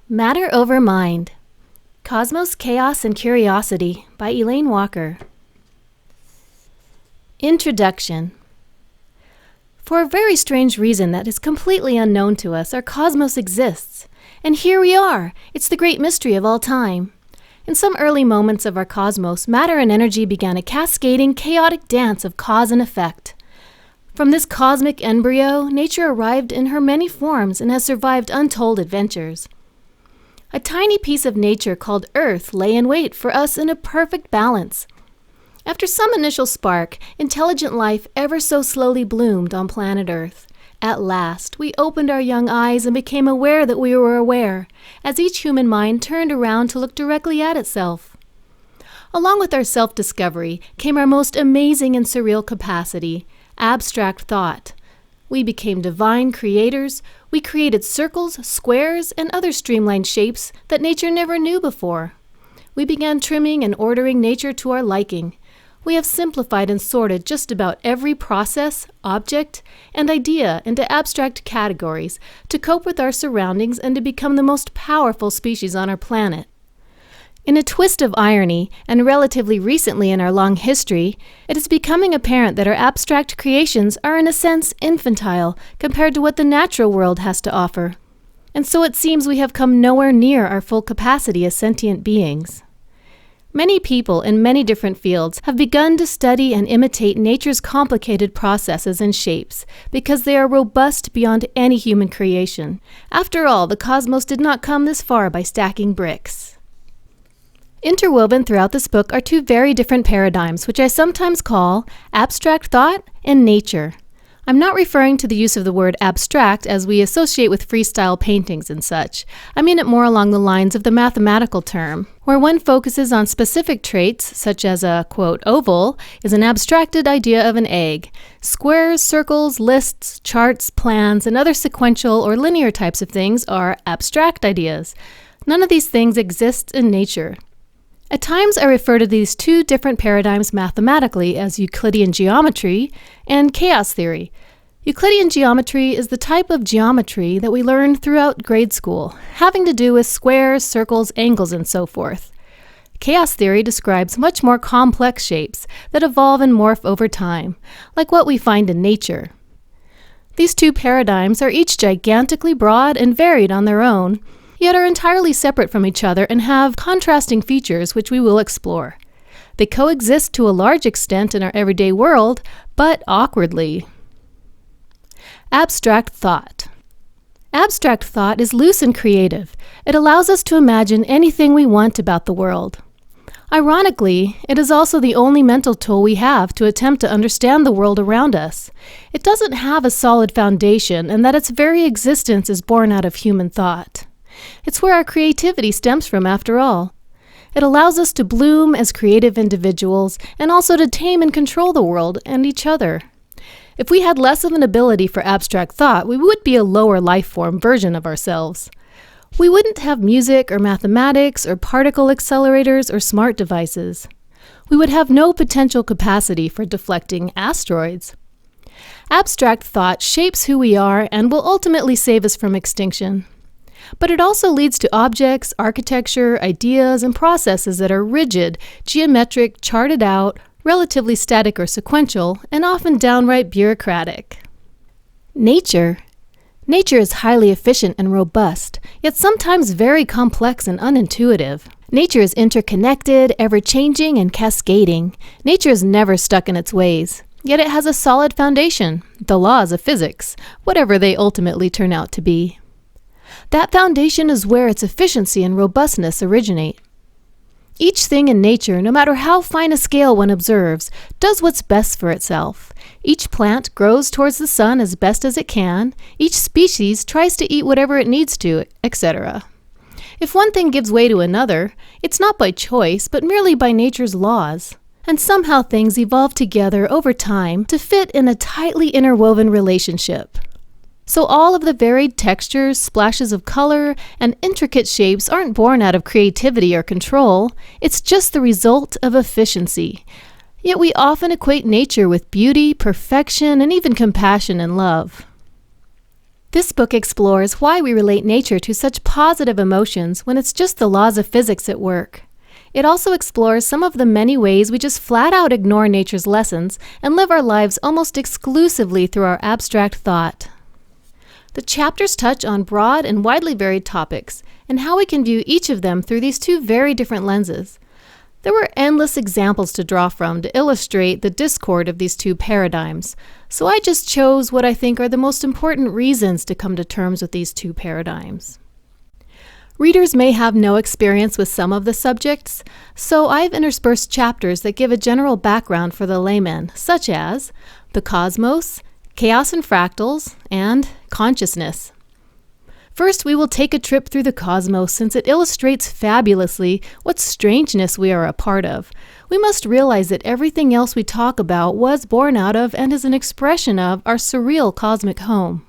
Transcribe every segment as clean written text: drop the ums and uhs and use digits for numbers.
Matter Over Mind. Cosmos, Chaos, and Curiosity by Elaine Walker. Introduction. For a very strange reason that is completely unknown to us, our cosmos exists. And here we are! It's the great mystery of all time. In some early moments of our cosmos, matter and energy began a cascading, chaotic dance of cause and effect. From this cosmic embryo, nature arrived in her many forms and has survived untold adventures. A tiny piece of nature called Earth lay in wait for us in a perfect balance. After some initial spark, intelligent life ever so slowly bloomed on planet Earth. At last, we opened our young eyes and became aware that we were aware, as each human mind turned around to look directly at itself. Along with our self-discovery came our most amazing and surreal capacity, abstract thought. We became divine creators. We created circles, squares, and other streamlined shapes that nature never knew before. We began trimming and ordering nature to our liking. We have simplified and sorted just about every process, object, and idea into abstract categories to cope with our surroundings and to become the most powerful species on our planet. In a twist of irony, and relatively recently in our long history, it is becoming apparent that our abstract creations are in a sense infantile compared to what the natural world has to offer. And so it seems we have come nowhere near our full capacity as sentient beings. Many people in many different fields have begun to study and imitate nature's complicated processes and shapes because they are robust beyond any human creation. After all, the cosmos did not come this far by stacking bricks. Interwoven throughout this book are two very different paradigms, which I sometimes call abstract thought and nature. I'm not referring to the use of the word abstract as we associate with freestyle paintings and such. I mean it more along the lines of the mathematical term, where one focuses on specific traits, such as a, quote, oval is an abstracted idea of an egg. Squares, circles, lists, charts, plans, and other sequential or linear types of things are abstract ideas. None of these things exist in nature. At times, I refer to these two different paradigms mathematically as Euclidean geometry and chaos theory. Euclidean geometry is the type of geometry that we learn throughout grade school, having to do with squares, circles, angles, and so forth. Chaos theory describes much more complex shapes that evolve and morph over time, like what we find in nature. These two paradigms are each gigantically broad and varied on their own, yet are entirely separate from each other and have contrasting features which we will explore. They coexist to a large extent in our everyday world, but awkwardly. Abstract thought. Abstract thought is loose and creative. It allows us to imagine anything we want about the world. Ironically, it is also the only mental tool we have to attempt to understand the world around us. It doesn't have a solid foundation, and that its very existence is born out of human thought. It's where our creativity stems from, after all. It allows us to bloom as creative individuals and also to tame and control the world and each other. If we had less of an ability for abstract thought, we would be a lower life form version of ourselves. We wouldn't have music or mathematics or particle accelerators or smart devices. We would have no potential capacity for deflecting asteroids. Abstract thought shapes who we are and will ultimately save us from extinction. But it also leads to objects, architecture, ideas, and processes that are rigid, geometric, charted out, relatively static or sequential, and often downright bureaucratic. Nature. Nature is highly efficient and robust, yet sometimes very complex and unintuitive. Nature is interconnected, ever-changing, and cascading. Nature is never stuck in its ways, yet it has a solid foundation, the laws of physics, whatever they ultimately turn out to be. That foundation is where its efficiency and robustness originate. Each thing in nature, no matter how fine a scale one observes, does what's best for itself. Each plant grows towards the sun as best as it can. Each species tries to eat whatever it needs to, etc. If one thing gives way to another, it's not by choice, but merely by nature's laws. And somehow things evolve together over time to fit in a tightly interwoven relationship. So all of the varied textures, splashes of color, and intricate shapes aren't born out of creativity or control. It's just the result of efficiency. Yet we often equate nature with beauty, perfection, and even compassion and love. This book explores why we relate nature to such positive emotions when it's just the laws of physics at work. It also explores some of the many ways we just flat out ignore nature's lessons and live our lives almost exclusively through our abstract thought. The chapters touch on broad and widely varied topics and how we can view each of them through these two very different lenses. There were endless examples to draw from to illustrate the discord of these two paradigms, so I just chose what I think are the most important reasons to come to terms with these two paradigms. Readers may have no experience with some of the subjects, so I've interspersed chapters that give a general background for the layman, such as the cosmos, chaos and fractals, and consciousness. First, we will take a trip through the cosmos since it illustrates fabulously what strangeness we are a part of. We must realize that everything else we talk about was born out of and is an expression of our surreal cosmic home.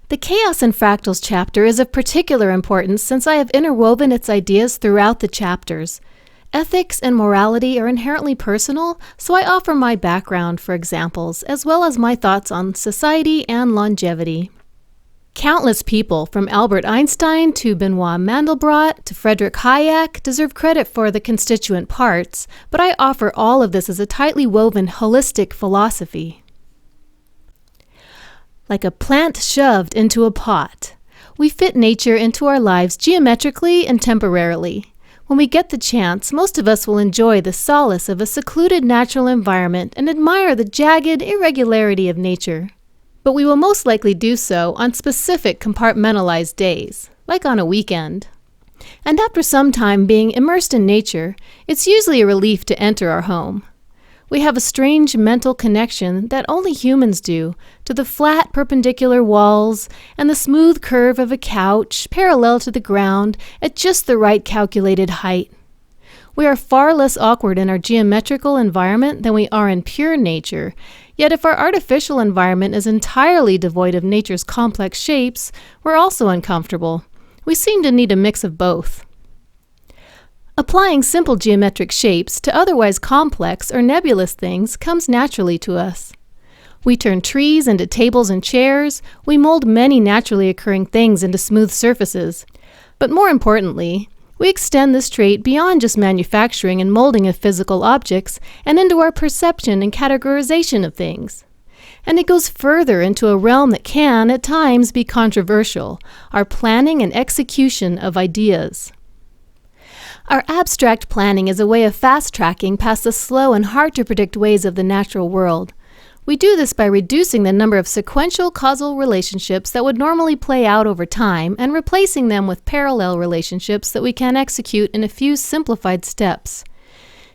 The chaos and fractals chapter is of particular importance since I have interwoven its ideas throughout the chapters. Ethics and morality are inherently personal, so I offer my background for examples, as well as my thoughts on society and longevity. Countless people, from Albert Einstein to Benoit Mandelbrot to Friedrich Hayek, deserve credit for the constituent parts, but I offer all of this as a tightly woven, holistic philosophy. Like a plant shoved into a pot, we fit nature into our lives geometrically and temporarily. When we get the chance, most of us will enjoy the solace of a secluded natural environment and admire the jagged irregularity of nature. But we will most likely do so on specific compartmentalized days, like on a weekend. And after some time being immersed in nature, it's usually a relief to enter our home. We have a strange mental connection that only humans do to the flat perpendicular walls and the smooth curve of a couch parallel to the ground at just the right calculated height. We are far less awkward in our geometrical environment than we are in pure nature, yet if our artificial environment is entirely devoid of nature's complex shapes, we're also uncomfortable. We seem to need a mix of both. Applying simple geometric shapes to otherwise complex or nebulous things comes naturally to us. We turn trees into tables and chairs, we mold many naturally occurring things into smooth surfaces. But more importantly, we extend this trait beyond just manufacturing and molding of physical objects and into our perception and categorization of things. And it goes further into a realm that can, at times, be controversial, our planning and execution of ideas. Our abstract planning is a way of fast-tracking past the slow and hard-to-predict ways of the natural world. We do this by reducing the number of sequential causal relationships that would normally play out over time and replacing them with parallel relationships that we can execute in a few simplified steps.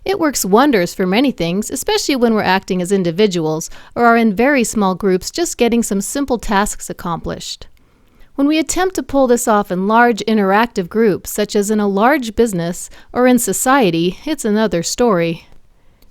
It works wonders for many things, especially when we're acting as individuals or are in very small groups just getting some simple tasks accomplished. When we attempt to pull this off in large interactive groups, such as in a large business or in society, it's another story.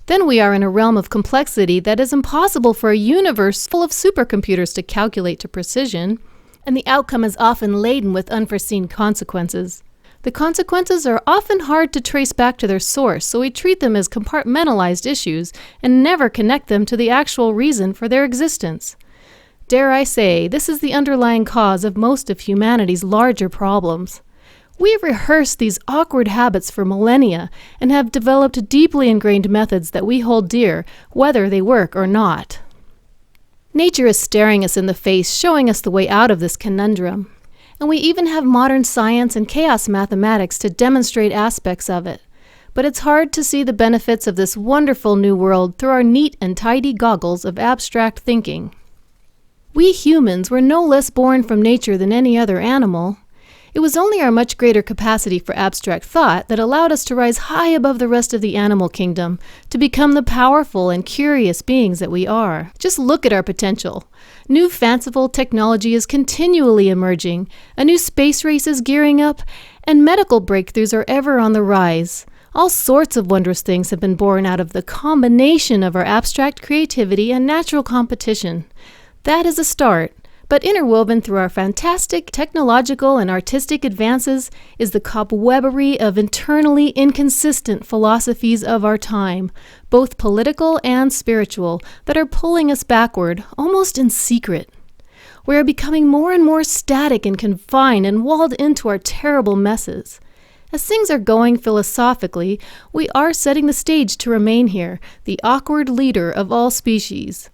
Then we are in a realm of complexity that is impossible for a universe full of supercomputers to calculate to precision, and the outcome is often laden with unforeseen consequences. The consequences are often hard to trace back to their source, so we treat them as compartmentalized issues and never connect them to the actual reason for their existence. Dare I say, this is the underlying cause of most of humanity's larger problems. We've rehearsed these awkward habits for millennia and have developed deeply ingrained methods that we hold dear, whether they work or not. Nature is staring us in the face, showing us the way out of this conundrum. And we even have modern science and chaos mathematics to demonstrate aspects of it. But it's hard to see the benefits of this wonderful new world through our neat and tidy goggles of abstract thinking. We humans were no less born from nature than any other animal. It was only our much greater capacity for abstract thought that allowed us to rise high above the rest of the animal kingdom, to become the powerful and curious beings that we are. Just look at our potential. New fanciful technology is continually emerging, a new space race is gearing up, and medical breakthroughs are ever on the rise. All sorts of wondrous things have been born out of the combination of our abstract creativity and natural competition. That is a start. But interwoven through our fantastic technological and artistic advances is the cobwebbery of internally inconsistent philosophies of our time, both political and spiritual, that are pulling us backward, almost in secret. We are becoming more and more static and confined and walled into our terrible messes. As things are going philosophically, we are setting the stage to remain here, the awkward leader of all species.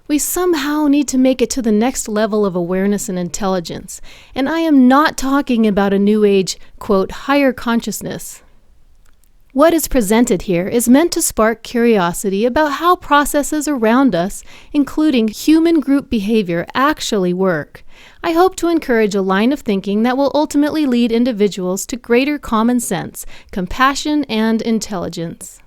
We somehow need to make it to the next level of awareness and intelligence, and I am not talking about a new age, quote, higher consciousness. What is presented here is meant to spark curiosity about how processes around us, including human group behavior, actually work. I hope to encourage a line of thinking that will ultimately lead individuals to greater common sense, compassion, and intelligence.